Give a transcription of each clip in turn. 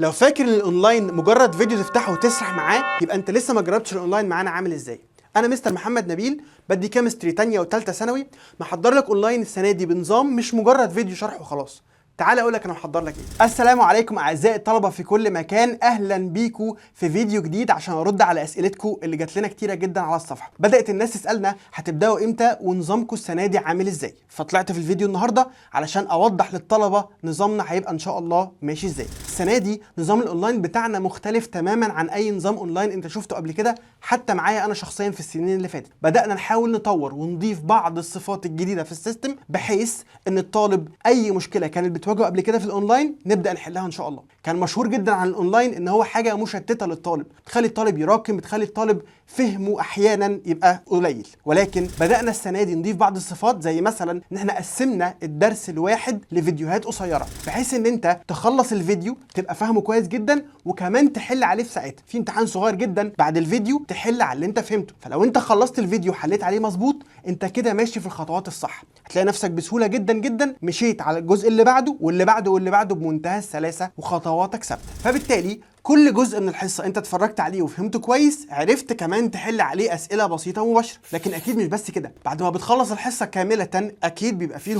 لو فاكر ان الاونلاين مجرد فيديو تفتحه وتسرح معاه، يبقى انت لسه ما جربتش الاونلاين معانا عامل ازاي. انا مستر محمد نبيل، بدي كيمستري تانية وتالتة ثانوي، محضر لك اونلاين السنه دي بنظام مش مجرد فيديو شرح وخلاص. تعال اقول لك انا محضر لك ايه. السلام عليكم اعزائي الطلبه في كل مكان، اهلا بيكم في فيديو جديد عشان ارد على اسئلتكم اللي جات لنا كتيره جدا على الصفحه. بدات الناس تسالنا هتبداوا امتى ونظامكم السنه دي عامل ازاي، فطلعت في الفيديو النهارده علشان اوضح للطلبه نظامنا هيبقى ان شاء الله ماشي ازاي. السنه دي نظام الاونلاين بتاعنا مختلف تماما عن اي نظام اونلاين انت شفته قبل كده، حتى معايا انا شخصيا في السنين اللي فاتت. بدانا نحاول نطور ونضيف بعض الصفات الجديده في السيستم، بحيث ان الطالب اي مشكله كانت بتواجهه قبل كده في الاونلاين نبدا نحلها ان شاء الله. كان مشهور جدا عن الاونلاين ان هو حاجه مشتته للطالب، بتخلي الطالب يراكم، بتخلي الطالب فهمه احيانا يبقى قليل. ولكن بدانا السنه دي نضيف بعض الصفات، زي مثلا ان احنا قسمنا الدرس الواحد لفيديوهات قصيره، بحيث ان انت تخلص الفيديو تبقى فاهمه كويس جدا، وكمان تحل عليه في ساعتها. في امتحان صغير جدا بعد الفيديو تحل على اللي انت فهمته، فلو انت خلصت الفيديو حليت عليه مظبوط انت كده ماشي في الخطوات الصح. هتلاقي نفسك بسهوله جدا جدا مشيت على الجزء اللي بعده واللي بعده واللي بعده بمنتهى السلاسه وخطواتك ثابته. فبالتالي كل جزء من الحصه انت اتفرجت عليه وفهمته كويس، عرفت كمان تحل عليه اسئله بسيطه ومباشره. لكن اكيد مش بس كده، بعد ما بتخلص الحصه كامله اكيد بيبقى فيه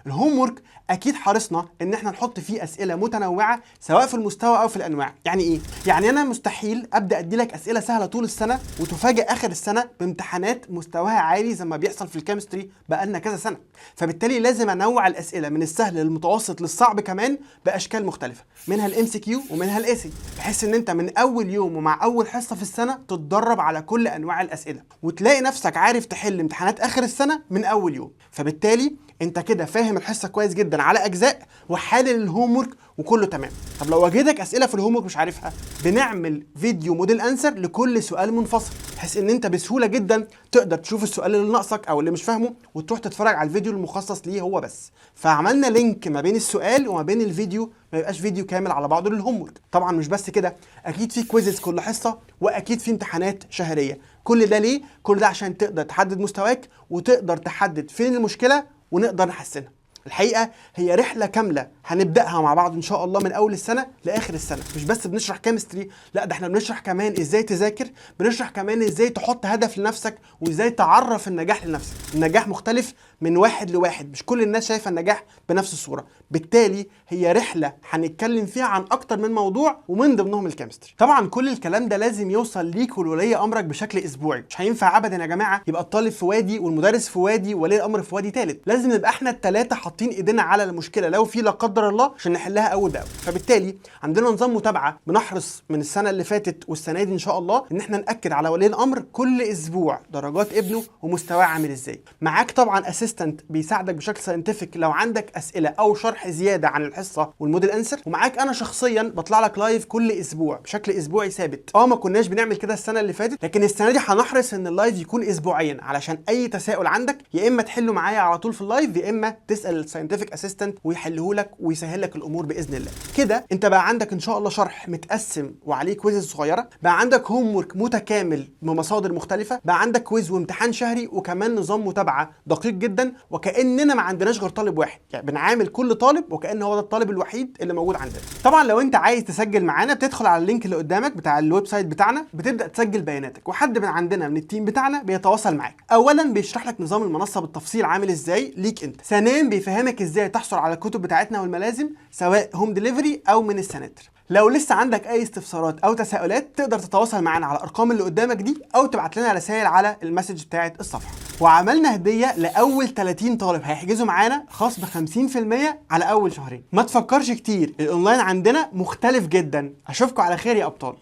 الهوم ورك اكيد حرصنا ان احنا نحط فيه اسئله متنوعه سواء في المستوى او في الانواع. يعني ايه؟ يعني انا مستحيل ابدا ادي لك اسئله سهله طول السنه وتفاجئ اخر السنه بامتحانات مستواها عالي زي ما بيحصل في الكيمستري بقالنا كذا سنه. فبالتالي لازم انوع الاسئله من السهل للمتوسط للصعب كمان باشكال مختلفه، منها الام سي كيو ومنها الايسي، بحيث ان انت من اول يوم ومع اول حصه في السنه تتدرب على كل انواع الاسئله وتلاقي نفسك عارف تحل امتحانات اخر السنه من اول يوم. فبالتالي انت كده فاهم الحصه كويس جدا على اجزاء وحالل الهوم ورك وكله تمام. طب لو واجهتك اسئله في الهوم ورك مش عارفها، بنعمل فيديو موديل انسر لكل سؤال منفصل، بحيث ان انت بسهوله جدا تقدر تشوف السؤال اللي ناقصك او اللي مش فاهمه وتروح تتفرج على الفيديو المخصص ليه هو بس. فعملنا لينك ما بين السؤال وما بين الفيديو، ما يبقاش فيديو كامل على بعضه للهوم ورك. طبعا مش بس كده، اكيد في كويزز كل حصه، واكيد في امتحانات شهريه. كل ده ليه؟ كل ده عشان تقدر تحدد مستواك وتقدر تحدد فين المشكله ونقدر نحسنها. الحقيقه هي رحله كامله هنبداها مع بعض ان شاء الله من اول السنه لاخر السنه. مش بس بنشرح كيمستري، لا ده احنا بنشرح كمان ازاي تذاكر، بنشرح كمان ازاي تحط هدف لنفسك وازاي تعرف النجاح لنفسك. النجاح مختلف من واحد لواحد، مش كل الناس شايفه النجاح بنفس الصوره. بالتالي هي رحله هنتكلم فيها عن اكتر من موضوع ومن ضمنهم الكيمستري. طبعا كل الكلام ده لازم يوصل ليك ولولي امرك بشكل اسبوعي. مش هينفع ابدا يا جماعه يبقى الطالب في وادي والمدرس في وادي وولي الامر في وادي ثالث. لازم نبقى احنا الثلاثه حاطين ايدينا على المشكله لو في لا قدر الله عشان نحلها اول باول. فبالتالي عندنا نظام متابعه بنحرص من السنه اللي فاتت والسنه دي ان شاء الله ان احنا ناكد على ولي الامر كل اسبوع درجات ابنه ومستواه عامل ازاي. معاك طبعا اسيستنت بيساعدك بشكل ساينتفك لو عندك اسئله او شرح زياده عن الحصه والموديل انسر، ومعاك انا شخصيا بطلع لك لايف كل اسبوع بشكل اسبوعي ثابت. ما كناش بنعمل كده السنه اللي فاتت، لكن السنه دي هنحرص ان اللايف يكون اسبوعيا علشان اي تساؤل عندك يا اما تحله معايا على طول في اللايف، يا اما تسال الساينتفك اسيستنت ويحله لك ويسهل لك الامور باذن الله. كده انت بقى عندك ان شاء الله شرح متقسم وعليه كويزز صغيره، بقى عندك هوم ورك متكامل بمصادر مختلفه، بقى عندك كويز وامتحان شهري، وكمان نظام متابعه دقيق جدا، وكاننا ما عندناش غير طالب واحد. يعني بنعامل كل طالب وكأنه هو ده الطالب الوحيد اللي موجود عندنا. طبعا لو انت عايز تسجل معانا بتدخل على اللينك اللي قدامك بتاع الويب سايت بتاعنا، بتبدا تسجل بياناتك وحد من عندنا من التيم بتاعنا بيتواصل معاك. اولا بيشرح لك نظام المنصه بالتفصيل عامل ازاي ليك انت، ثانيا بيفهمك ازاي تحصل على الكتب بتاعتنا والملازم سواء هوم ديليفري او من السناتر. لو لسه عندك اي استفسارات او تساؤلات تقدر تتواصل معانا على الارقام اللي قدامك دي او تبعت لنا رسائل على المسج بتاعت الصفحه. وعملنا هديه لاول 30 طالب هيحجزوا معانا خصم 50% على اول شهرين. ما تفكرش كتير، الاونلاين عندنا مختلف جدا. اشوفكم على خير يا ابطال.